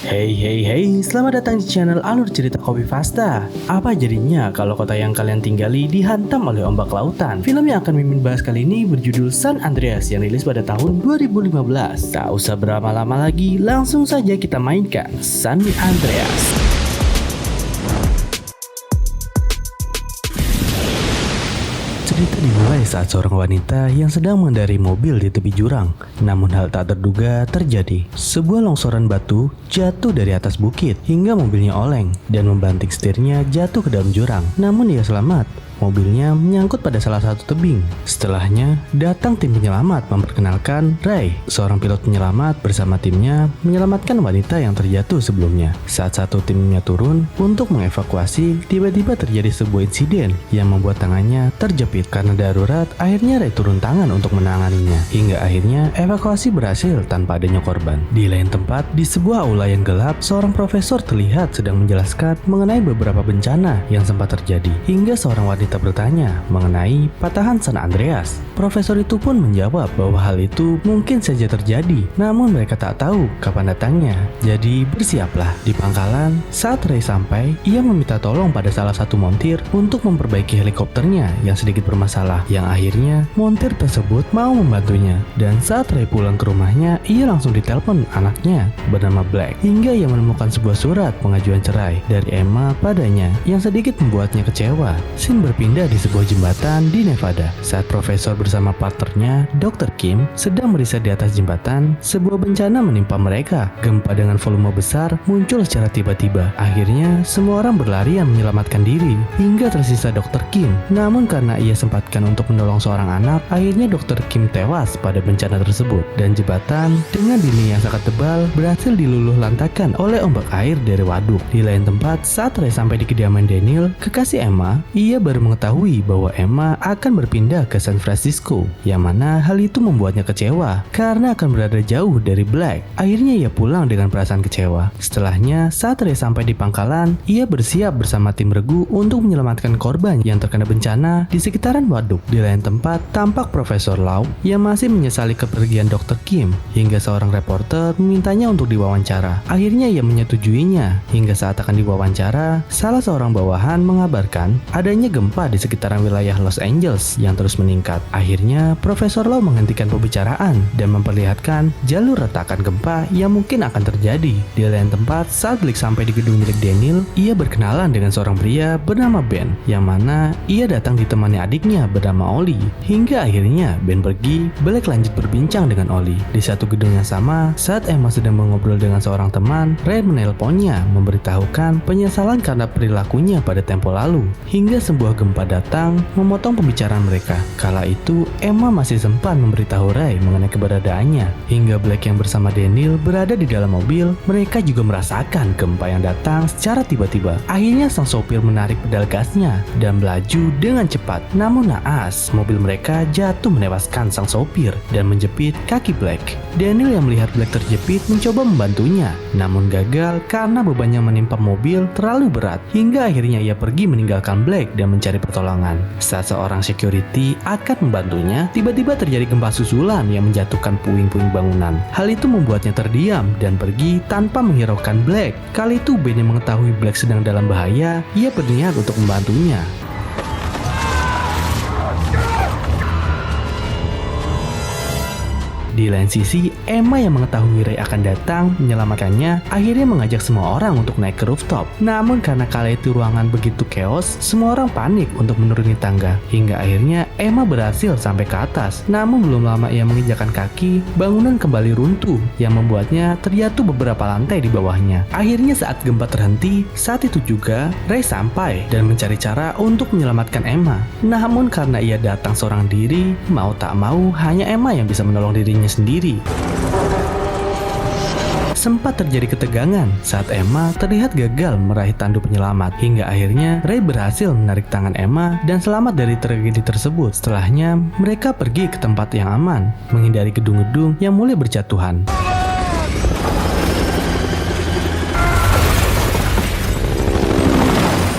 Hey, selamat datang di channel Alur Cerita Kopi Fasta. Apa jadinya kalau kota yang kalian tinggali dihantam oleh ombak lautan? Film yang akan Mimin bahas kali ini berjudul San Andreas yang rilis pada tahun 2015. Tak usah berlama-lama lagi, langsung saja kita mainkan San Andreas. Cerita dimulai saat seorang wanita yang sedang mengendarai mobil di tepi jurang. Namun hal tak terduga terjadi. Sebuah longsoran batu jatuh dari atas bukit hingga mobilnya oleng dan membanting setirnya jatuh ke dalam jurang. Namun ia selamat. Mobilnya menyangkut pada salah satu tebing. Setelahnya, datang tim penyelamat memperkenalkan Ray, seorang pilot penyelamat bersama timnya menyelamatkan wanita yang terjatuh sebelumnya. Saat satu timnya turun untuk mengevakuasi, tiba-tiba terjadi sebuah insiden yang membuat tangannya terjepit. Karena darurat, akhirnya Ray turun tangan untuk menanganinya. Hingga akhirnya evakuasi berhasil tanpa adanya korban. Di lain tempat, di sebuah aula yang gelap, seorang profesor terlihat sedang menjelaskan mengenai beberapa bencana yang sempat terjadi. Hingga seorang wanita bertanya mengenai patahan San Andreas. Profesor itu pun menjawab bahwa hal itu mungkin saja terjadi, namun mereka tak tahu kapan datangnya. Jadi bersiaplah. Di pangkalan, saat Ray sampai, ia meminta tolong pada salah satu montir untuk memperbaiki helikopternya yang sedikit bermasalah. Yang akhirnya montir tersebut mau membantunya. Dan saat Ray pulang ke rumahnya, ia langsung ditelepon anaknya bernama Black. Hingga ia menemukan sebuah surat pengajuan cerai dari Emma padanya yang sedikit membuatnya kecewa. Scene berpindah di sebuah jembatan di Nevada. Saat profesor bersama partnernya, Dr. Kim, sedang meriset di atas jembatan, sebuah bencana menimpa mereka. Gempa dengan volume besar muncul secara tiba-tiba. Akhirnya, semua orang berlarian menyelamatkan diri, hingga tersisa Dr. Kim. Namun karena ia sempatkan untuk menolong seorang anak, akhirnya Dr. Kim tewas pada bencana tersebut. Dan jembatan dengan dinding yang sangat tebal berhasil diluluh lantakan oleh ombak air dari waduk. Di lain tempat, saat Ray sampai di kediaman Daniel, kekasih Emma, ia baru mengetahui bahwa Emma akan berpindah ke San Francisco, yang mana hal itu membuatnya kecewa karena akan berada jauh dari Black. Akhirnya ia pulang dengan perasaan kecewa. Setelahnya, saat Ray sampai di pangkalan, ia bersiap bersama tim regu untuk menyelamatkan korban yang terkena bencana di sekitaran waduk. Di lain tempat, tampak Profesor Lau yang masih menyesali kepergian Dr. Kim, hingga seorang reporter memintanya untuk diwawancara. Akhirnya ia menyetujuinya, hingga saat akan diwawancara, salah seorang bawahan mengabarkan adanya gempa di sekitaran wilayah Los Angeles yang terus meningkat. Akhirnya, Profesor Lau menghentikan pembicaraan dan memperlihatkan jalur retakan gempa yang mungkin akan terjadi. Di lain tempat, saat Blake sampai di gedung milik Daniel, ia berkenalan dengan seorang pria bernama Ben, yang mana ia datang ditemani adiknya bernama Oli. Hingga akhirnya Ben pergi, Blake lanjut berbincang dengan Oli. Di satu gedung yang sama, saat Emma sedang mengobrol dengan seorang teman, Ray menelponnya memberitahukan penyesalan karena perilakunya pada tempo lalu. Hingga sebuah gempa datang memotong pembicaraan mereka. Kala itu, Emma masih sempat memberitahu Ray mengenai keberadaannya. Hingga Black yang bersama Daniel berada di dalam mobil, mereka juga merasakan gempa yang datang secara tiba-tiba. Akhirnya sang sopir menarik pedal gasnya dan melaju dengan cepat. Namun naas, mobil mereka jatuh menewaskan sang sopir dan menjepit kaki Black. Daniel yang melihat Black terjepit mencoba membantunya, namun gagal karena beban yang menimpa mobil terlalu berat. Hingga akhirnya ia pergi meninggalkan Black dan mencari pertolongan. Saat seorang security akan membantunya, tiba-tiba terjadi gempa susulan yang menjatuhkan puing-puing bangunan. Hal itu membuatnya terdiam dan pergi tanpa menghiraukan Black. Kali itu Ben yang mengetahui Black sedang dalam bahaya, ia berniat untuk membantunya. Di lain sisi, Emma yang mengetahui Ray akan datang menyelamatkannya akhirnya mengajak semua orang untuk naik ke rooftop. Namun karena kala itu ruangan begitu chaos, semua orang panik untuk menuruni tangga. Hingga akhirnya Emma berhasil sampai ke atas. Namun belum lama ia menginjakkan kaki, bangunan kembali runtuh yang membuatnya terjatuh beberapa lantai di bawahnya. Akhirnya saat gempa terhenti, saat itu juga Ray sampai dan mencari cara untuk menyelamatkan Emma. Namun karena ia datang seorang diri, mau tak mau hanya Emma yang bisa menolong dirinya sendiri. Sempat terjadi ketegangan saat Emma terlihat gagal meraih tandu penyelamat. Hingga akhirnya Ray berhasil menarik tangan Emma dan selamat dari tragedi tersebut. Setelahnya mereka pergi ke tempat yang aman, menghindari gedung-gedung yang mulai berjatuhan.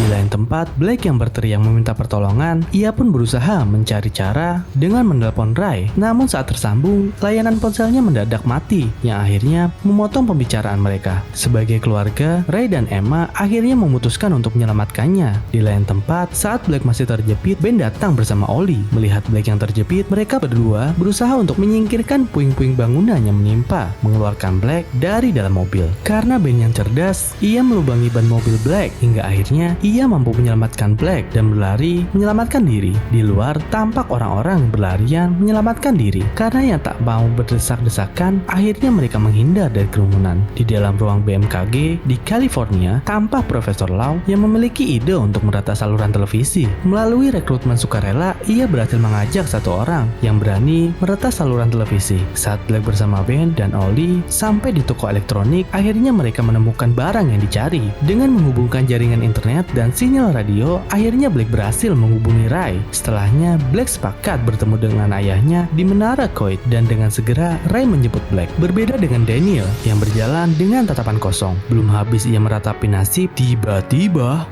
Di lain tempat, tempat Black yang berteriak meminta pertolongan, ia pun berusaha mencari cara dengan menelpon Ray. Namun saat tersambung, layanan ponselnya mendadak mati, yang akhirnya memotong pembicaraan mereka. Sebagai keluarga, Ray dan Emma akhirnya memutuskan untuk menyelamatkannya. Di lain tempat, saat Black masih terjepit, Ben datang bersama Ollie. Melihat Black yang terjepit, mereka berdua berusaha untuk menyingkirkan puing-puing bangunan yang menimpa, mengeluarkan Black dari dalam mobil. Karena Ben yang cerdas, ia melubangi ban mobil Black hingga akhirnya ia mampu menyelamatkan Black dan berlari menyelamatkan diri. Di luar tampak orang-orang berlarian menyelamatkan diri. Karena yang tak mau berdesak-desakan, akhirnya mereka menghindar dari kerumunan. Di dalam ruang BMKG di California, tampak Profesor Lau yang memiliki ide untuk merata saluran televisi. Melalui rekrutmen sukarela, ia berhasil mengajak satu orang yang berani merata saluran televisi. Saat Black bersama Ben dan Ollie sampai di toko elektronik, akhirnya mereka menemukan barang yang dicari. Dengan menghubungkan jaringan internet dan sinyal radio, akhirnya Black berhasil menghubungi Ray. Setelahnya, Black sepakat bertemu dengan ayahnya di Menara Coit dan dengan segera Ray menjemput Black. Berbeda dengan Daniel yang berjalan dengan tatapan kosong. Belum habis ia meratapi nasib, tiba-tiba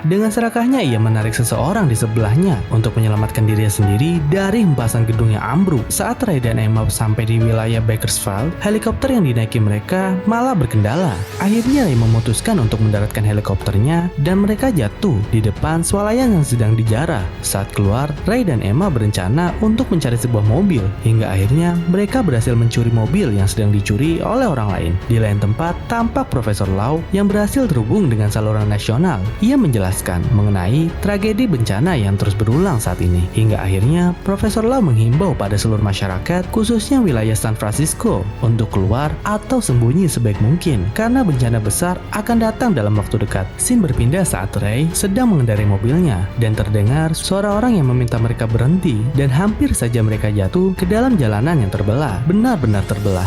dengan serakahnya ia menarik seseorang di sebelahnya untuk menyelamatkan dirinya sendiri dari hempasan gedung yang ambruk. Saat Ray dan Emma sampai di wilayah Bakersfield, helikopter yang dinaiki mereka malah berkendala. Akhirnya Ray memutuskan untuk mendaratkan helikopternya dan mereka jatuh di depan swalayan yang sedang dijarah. Saat keluar, Ray dan Emma berencana untuk mencari sebuah mobil. Hingga akhirnya mereka berhasil mencuri mobil yang sedang dicuri oleh orang lain. Di lain tempat, tampak Profesor Lau yang berhasil terhubung dengan saluran nasional. Ia menjelaskan mengenai tragedi bencana yang terus berulang saat ini. Hingga akhirnya Profesor Lau menghimbau pada seluruh masyarakat, khususnya wilayah San Francisco, untuk keluar atau sembunyi sebaik mungkin karena bencana besar akan datang dalam waktu dekat. Scene berpindah saat Ray sedang mengendarai mobilnya dan terdengar suara orang yang meminta mereka berhenti, dan hampir saja mereka jatuh ke dalam jalanan yang terbelah, benar-benar terbelah.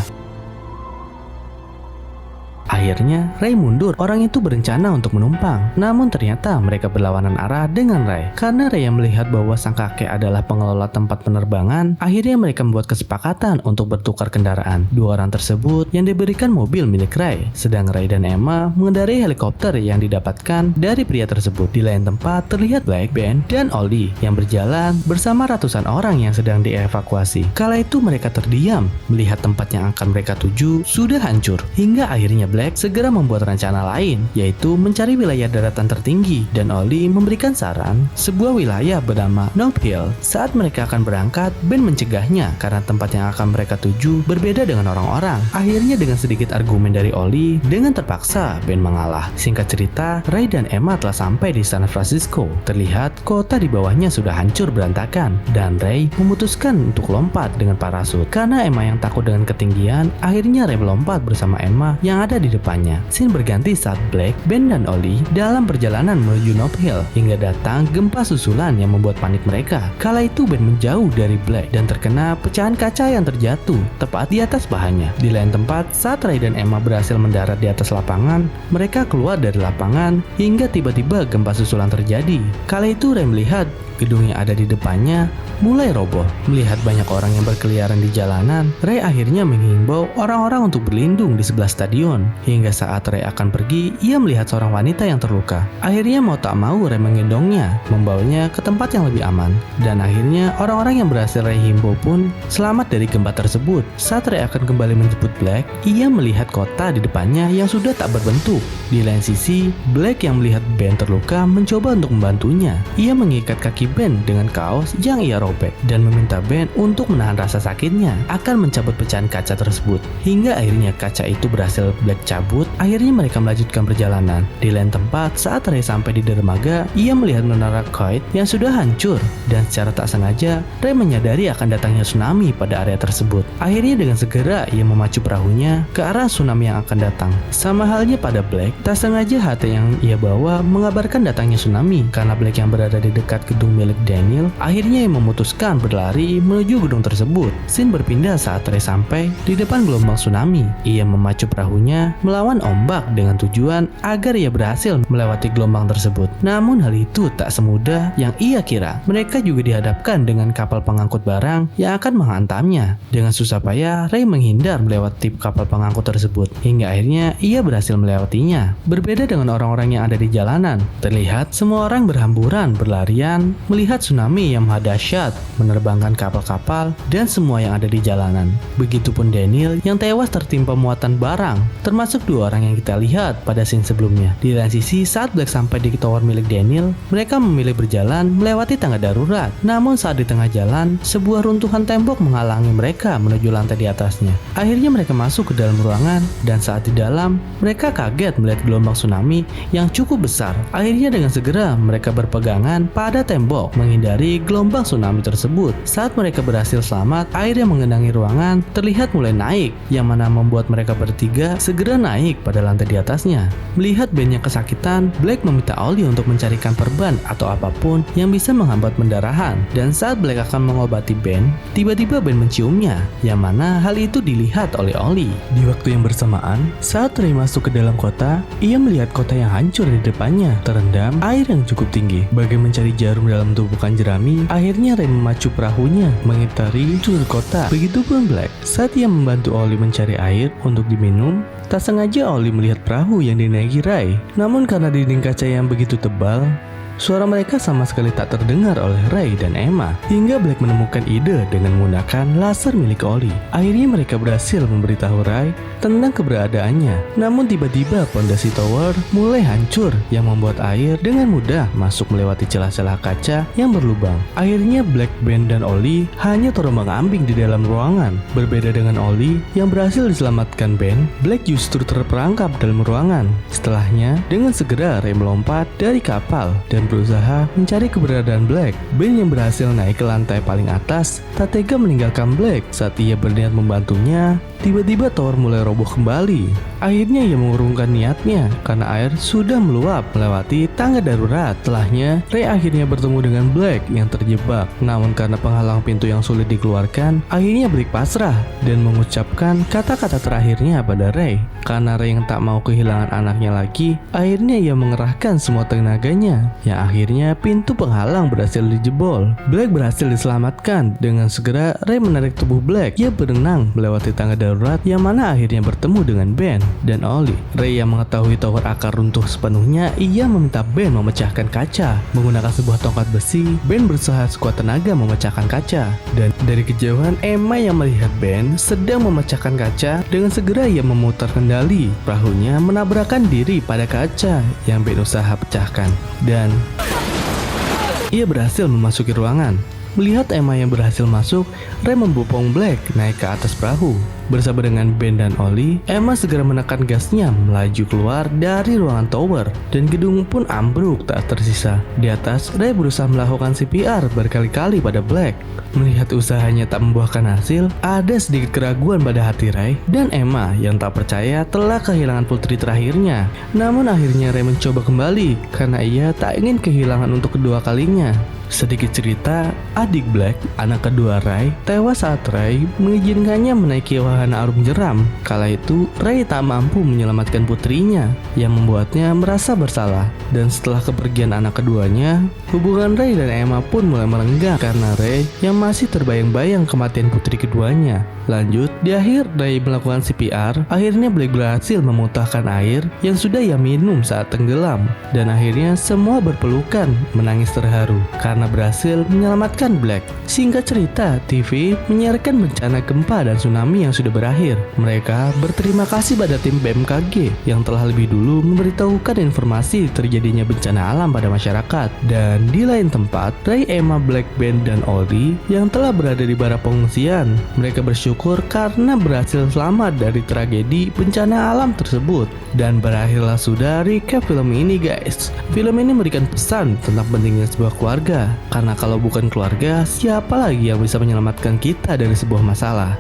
Akhirnya, Ray mundur. Orang itu berencana untuk menumpang. Namun ternyata mereka berlawanan arah dengan Ray. Karena Ray yang melihat bahwa sang kakek adalah pengelola tempat penerbangan, akhirnya mereka membuat kesepakatan untuk bertukar kendaraan. Dua orang tersebut yang diberikan mobil milik Ray, sedang Ray dan Emma mengendarai helikopter yang didapatkan dari pria tersebut. Di lain tempat, terlihat Black, Ben, dan Ollie yang berjalan bersama ratusan orang yang sedang dievakuasi. Kala itu mereka terdiam, melihat tempat yang akan mereka tuju sudah hancur. Hingga akhirnya Black segera membuat rencana lain, yaitu mencari wilayah daratan tertinggi, dan Ollie memberikan saran sebuah wilayah bernama Nob Hill. Saat mereka akan berangkat, Ben mencegahnya karena tempat yang akan mereka tuju berbeda dengan orang-orang. Akhirnya dengan sedikit argumen dari Ollie, dengan terpaksa Ben mengalah. Singkat cerita, Ray dan Emma telah sampai di San Francisco. Terlihat kota di bawahnya sudah hancur berantakan, dan Ray memutuskan untuk lompat dengan parasut. Karena Emma yang takut dengan ketinggian, akhirnya Ray melompat bersama Emma yang ada di depannya. Scene berganti saat Black, Ben, dan Ollie dalam perjalanan menuju Nob Hill hingga datang gempa susulan yang membuat panik mereka. Kala itu Ben menjauh dari Black dan terkena pecahan kaca yang terjatuh tepat di atas bahannya. Di lain tempat, saat Ray dan Emma berhasil mendarat di atas lapangan, mereka keluar dari lapangan hingga tiba-tiba gempa susulan terjadi. Kala itu Ray melihat gedung yang ada di depannya mulai roboh. Melihat banyak orang yang berkeliaran di jalanan, Ray akhirnya menghimbau orang-orang untuk berlindung di sebelah stadion. Hingga saat Ray akan pergi, ia melihat seorang wanita yang terluka. Akhirnya mau tak mau Ray menggendongnya, membawanya ke tempat yang lebih aman. Dan akhirnya orang-orang yang berhasil Ray himbau pun selamat dari gempa tersebut. Saat Ray akan kembali menjemput Black, ia melihat kota di depannya yang sudah tak berbentuk. Di lain sisi, Black yang melihat Ben terluka mencoba untuk membantunya. Ia mengikat kaki Ben dengan kaos yang ia robek dan meminta Ben untuk menahan rasa sakitnya akan mencabut pecahan kaca tersebut. Hingga akhirnya kaca itu berhasil Black cabut. Akhirnya mereka melanjutkan perjalanan. Di lain tempat, saat Ray sampai di dermaga, ia melihat menara Coit yang sudah hancur, dan secara tak sengaja Ray menyadari akan datangnya tsunami pada area tersebut. Akhirnya dengan segera ia memacu perahunya ke arah tsunami yang akan datang. Sama halnya pada Black, tak sengaja HT yang ia bawa mengabarkan datangnya tsunami. Karena Black yang berada di dekat gedung milik Daniel, akhirnya ia memutuskan berlari menuju gedung tersebut. Scene berpindah saat Ray sampai di depan gelombang tsunami. Ia memacu perahunya melawan ombak dengan tujuan agar ia berhasil melewati gelombang tersebut. Namun hal itu tak semudah yang ia kira. Mereka juga dihadapkan dengan kapal pengangkut barang yang akan menghantamnya. Dengan susah payah, Ray menghindar melewati kapal pengangkut tersebut hingga akhirnya ia berhasil melewatinya. Berbeda dengan orang-orang yang ada di jalanan, terlihat semua orang berhamburan berlarian melihat tsunami yang maha dahsyat menerbangkan kapal-kapal dan semua yang ada di jalanan. Begitupun Daniel yang tewas tertimpa muatan barang, termasuk 2 orang yang kita lihat pada scene sebelumnya. Di lain sisi, saat Black sampai di tower milik Daniel, mereka memilih berjalan melewati tangga darurat. Namun saat di tengah jalan, sebuah runtuhan tembok menghalangi mereka menuju lantai di atasnya. Akhirnya mereka masuk ke dalam ruangan, dan saat di dalam, mereka kaget melihat gelombang tsunami yang cukup besar. Akhirnya dengan segera mereka berpegangan pada tembok menghindari gelombang tsunami tersebut. Saat mereka berhasil selamat, air yang menggenangi ruangan terlihat mulai naik, yang mana membuat mereka bertiga segera naik pada lantai di atasnya. Melihat Ben yang kesakitan, Black meminta Ollie untuk mencarikan perban atau apapun yang bisa menghambat pendarahan. Dan saat Black akan mengobati Ben, tiba-tiba Ben menciumnya, yang mana hal itu dilihat oleh Ollie. Di waktu yang bersamaan, saat Ray masuk ke dalam kota, ia melihat kota yang hancur di depannya, terendam air yang cukup tinggi. Bagai mencari jarum dalam tumpukan jerami, akhirnya Ray memacu perahunya mengitari seluruh kota. Begitupun Black, saat ia membantu Ollie mencari air untuk diminum, tak sengaja Ollie melihat perahu yang dinaiki Ray. Namun karena dinding kaca yang begitu tebal, suara mereka sama sekali tak terdengar oleh Ray dan Emma. Hingga Black menemukan ide dengan menggunakan laser milik Ollie. Akhirnya mereka berhasil memberitahu Ray tentang keberadaannya. Namun tiba-tiba pondasi tower mulai hancur yang membuat air dengan mudah masuk melewati celah-celah kaca yang berlubang. Akhirnya Black, Ben, dan Ollie hanya terombang-ambing di dalam ruangan. Berbeda dengan Ollie yang berhasil diselamatkan Ben, Black justru terperangkap dalam ruangan. Setelahnya, dengan segera Ray melompat dari kapal dan berusaha mencari keberadaan Black. Ben yang berhasil naik ke lantai paling atas tak tega meninggalkan Black. Saat ia berniat membantunya, tiba-tiba tower mulai roboh kembali. Akhirnya ia mengurungkan niatnya karena air sudah meluap melewati tangga darurat. Setelahnya, Ray akhirnya bertemu dengan Black yang terjebak. Namun karena penghalang pintu yang sulit dikeluarkan, akhirnya Black pasrah dan mengucapkan kata-kata terakhirnya pada Ray. Karena Ray yang tak mau kehilangan anaknya lagi, akhirnya ia mengerahkan semua tenaganya, yang akhirnya pintu penghalang berhasil dijebol. Black berhasil diselamatkan. Dengan segera Ray menarik tubuh Black. Ia berenang melewati tangga darurat, yang mana akhirnya bertemu dengan Ben dan Ollie. Ray yang mengetahui tower akan runtuh sepenuhnya, ia meminta Ben memecahkan kaca. Menggunakan sebuah tongkat besi, Ben berusaha sekuat tenaga memecahkan kaca. Dan dari kejauhan, Emma yang melihat Ben sedang memecahkan kaca, dengan segera ia memutar kendali. Perahunya menabrakkan diri pada kaca yang Ben usaha pecahkan. Dan ia berhasil memasuki ruangan. Melihat Emma yang berhasil masuk, Ray membopong Black naik ke atas perahu. Bersama dengan Ben dan Ollie, Emma segera menekan gasnya melaju keluar dari ruangan tower, dan gedung pun ambruk tak tersisa. Di atas, Ray berusaha melakukan CPR berkali-kali pada Black. Melihat usahanya tak membuahkan hasil, ada sedikit keraguan pada hati Ray dan Emma yang tak percaya telah kehilangan putri terakhirnya. Namun akhirnya Ray mencoba kembali karena ia tak ingin kehilangan untuk kedua kalinya. Sedikit cerita, adik Black, anak kedua Ray, tewas saat Ray mengizinkannya menaiki wahana arum jeram. Kala itu, Ray tak mampu menyelamatkan putrinya, yang membuatnya merasa bersalah. Dan setelah kepergian anak keduanya, hubungan Ray dan Emma pun mulai merenggang karena Ray yang masih terbayang-bayang kematian putri keduanya. Lanjut, di akhir Ray melakukan CPR, akhirnya Black berhasil memuntahkan air yang sudah ia minum saat tenggelam. Dan akhirnya semua berpelukan menangis terharu karena berhasil menyelamatkan Black. Singkat cerita, TV menyiarkan bencana gempa dan tsunami yang sudah berakhir. Mereka berterima kasih pada tim BMKG yang telah lebih dulu memberitahukan informasi terjadinya bencana alam pada masyarakat. Dan di lain tempat, Ray, Emma, Black, Ben, dan Ollie yang telah berada di bara pengungsian. Mereka bersyukur karena berhasil selamat dari tragedi bencana alam tersebut. Dan berakhirlah sudah recap film ini guys. Film ini memberikan pesan tentang pentingnya sebuah keluarga. Karena kalau bukan keluarga, siapa lagi yang bisa menyelamatkan kita dari sebuah masalah?